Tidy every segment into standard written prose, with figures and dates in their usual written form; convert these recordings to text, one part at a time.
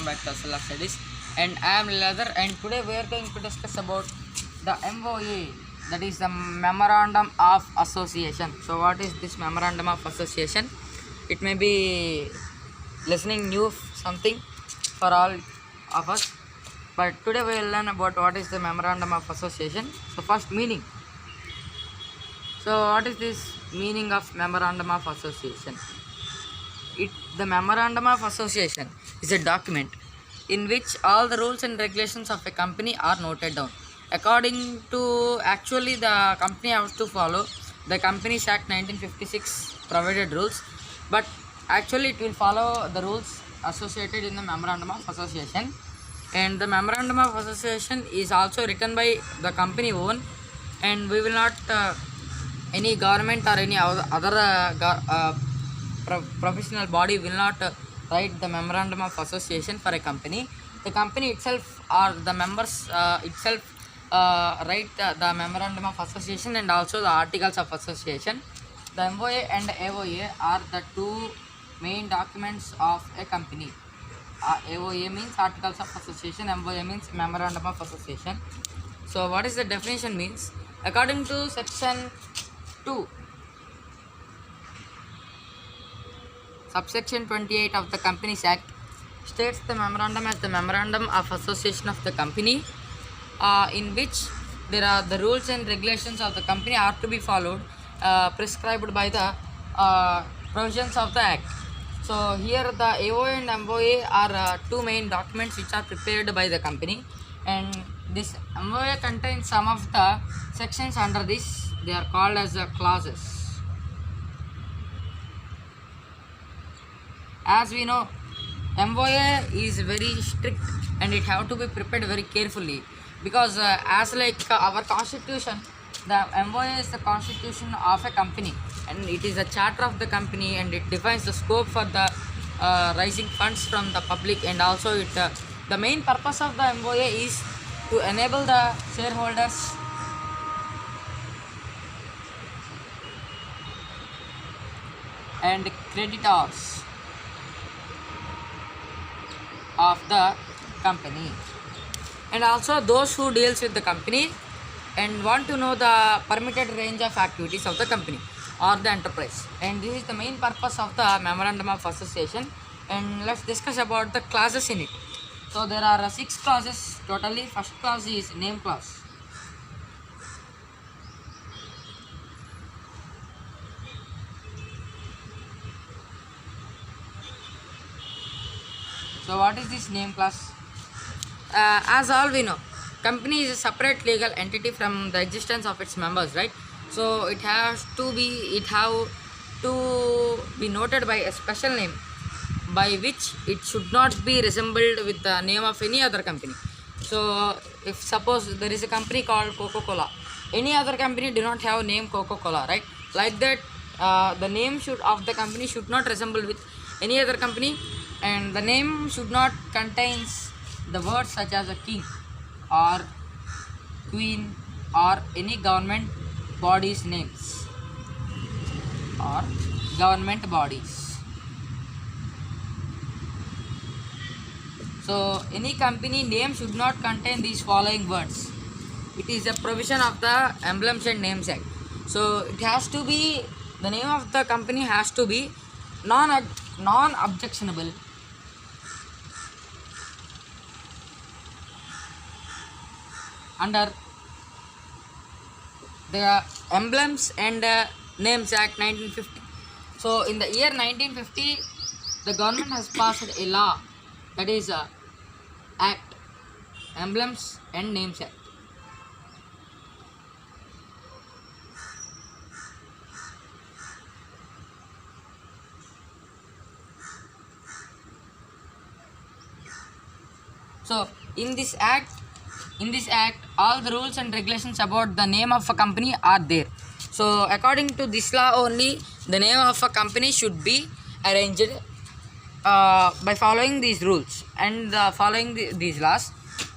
welcome back to Asala Studies. And I am Leather, and today we are going to discuss about the MOA, that is the Memorandum of Association. So, what is this Memorandum of Association? It may be listening new something for all of us, but today we will learn about what is the Memorandum of Association. So, first meaning. So, what is this meaning of Memorandum of Association? The Memorandum of Association is a document in which all the rules and regulations of a company are noted down. According to actually the company has to follow the Companies Act 1956 provided rules, but actually it will follow the rules associated in the Memorandum of Association. And the Memorandum of Association is also written by the company own, and we will not any government or any other professional body will not write the Memorandum of Association for a company. The company itself or the members itself write the Memorandum of Association and also the Articles of Association. The MOA and AOA are the two main documents of a company. AOA means Articles of Association, MOA means Memorandum of Association. So what is the definition means? According to section 2, subsection 28 of the Companies Act states the memorandum as the Memorandum of Association of the company, in which there are the rules and regulations of the company are to be followed, prescribed by the provisions of the Act. So here the AOA and MOA are two main documents which are prepared by the company, and this MOA contains some of the sections under this. They are called as the clauses. As we know, MOA is very strict and it have to be prepared very carefully, because as like our constitution, the MOA is the constitution of a company and it is a charter of the company, and it defines the scope for the raising funds from the public, and also it the main purpose of the MOA is to enable the shareholders and creditors of the company, and also those who deals with the company and want to know the permitted range of activities of the company or the enterprise. And this is the main purpose of the Memorandum of Association. And let's discuss about the clauses in it. So there are 6 clauses totally. First clause is name clause. So what is this name clause? As all we know, company is a separate legal entity from the existence of its members, right? So it have to be noted by a special name by which it should not be resembled with the name of any other company. So if suppose there is a company called Coca-Cola, any other company do not have name Coca-Cola, right? Like that, the name of the company should not resemble with any other company, and the name should not contains the words such as a king or queen or any government bodies names or government bodies. So any company name should not contain these following words. It is a provision of the Emblems and Names Act. So it has to be, the name of the company has to be non-objectionable, under the Emblems and Names Act 1950. So in the year 1950, the government has passed a law, that is Act, Emblems and Names Act. So in this act, all the rules and regulations about the name of a company are there. So according to this law only, the name of a company should be arranged by following these rules and following these laws.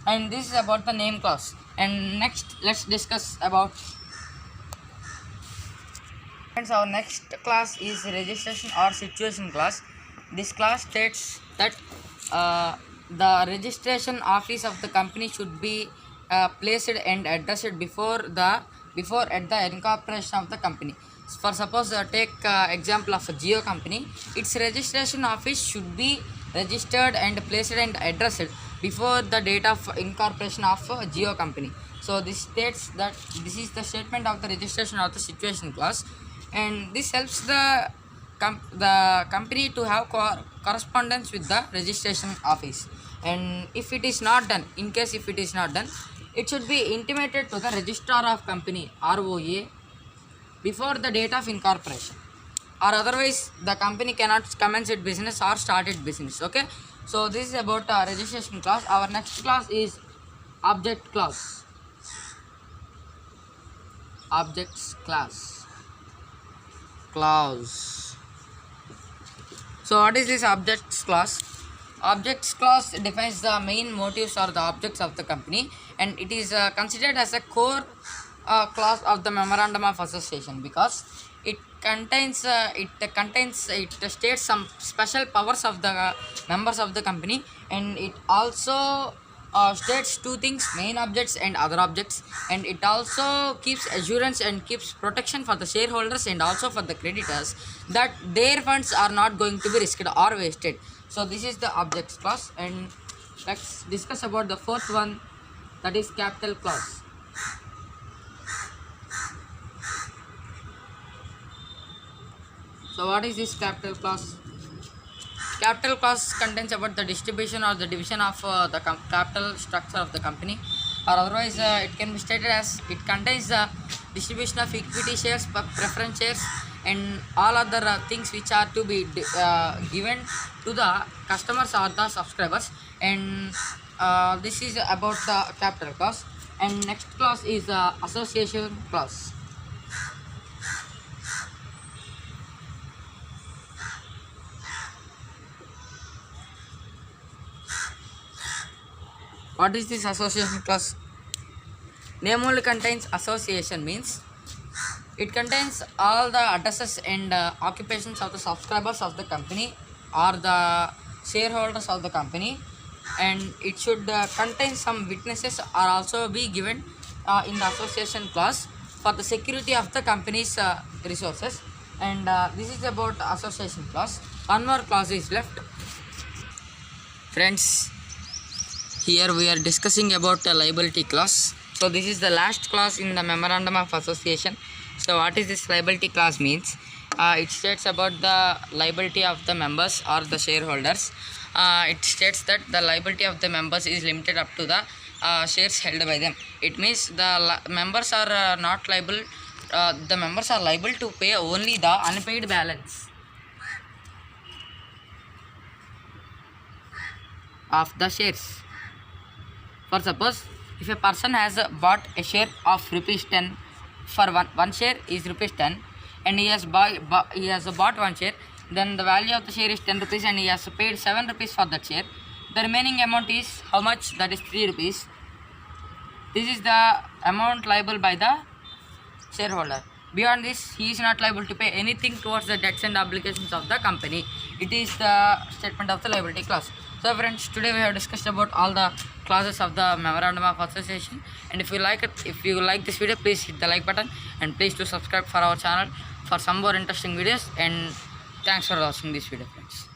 And this is about the name clause. And next, let's discuss about. Friends, our next class is registration or situation clause. This class states that the registration office of the company should be placed and addressed before at the incorporation of the company. For suppose take example of a Geo company, its registration office should be registered and placed and addressed before the date of incorporation of a Geo company. So this states that this is the statement of the registration of the situation clause, and this helps the company to have correspondence with the registration office. And if it is not done, in case if it is not done, it should be intimated to the registrar of company ROA before the date of incorporation, or otherwise the company cannot commence its business or start its business. Okay, so this is about registration clause. Our next clause is object clause. Objects clause. So what is this objects clause? Objects clause defines the main motives or the objects of the company, and it is considered as a core clause of the memorandum of association because it states some special powers of the members of the company, and it also states two things: main objects and other objects. And it also keeps assurance and keeps protection for the shareholders and also for the creditors that their funds are not going to be risked or wasted. So this is the objects clause, and let's discuss about the fourth one, that is capital clause. So what is this capital clause? Capital clause contains about the distribution or the division of the capital structure of the company, or otherwise it can be stated as it contains the distribution of equity shares, preference shares, and all other things which are to be given to the customers or the subscribers. And this is about the capital clause. And next clause is the association clause. What is this association clause? Name only contains association means it contains all the addresses and occupations of the subscribers of the company or the shareholders of the company, and it should contain some witnesses or also be given in the association clause for the security of the company's resources. And this is about association clause. One more clause is left. Friends, here we are discussing about the liability clause. So this is the last clause in the memorandum of association. So what is this liability clause means? It states about the liability of the members or the shareholders. It states that the liability of the members is limited up to the shares held by them. It means the members are not liable. The members are liable to pay only the unpaid balance of the shares. For suppose if a person has bought a share of rupees 10, for one share is rupees 10, and he has bought one share, then the value of the share is 10 rupees and he has paid 7 rupees for that share. The remaining amount is how much? That is 3 rupees. This is the amount liable by the shareholder. Beyond this, he is not liable to pay anything towards the debts and obligations of the company. It is the statement of the liability clause. So friends, today we have discussed about all the clauses of the memorandum of association. And if you like this video, please hit the like button and please do subscribe for our channel for some more interesting videos. And thanks for watching this video, friends.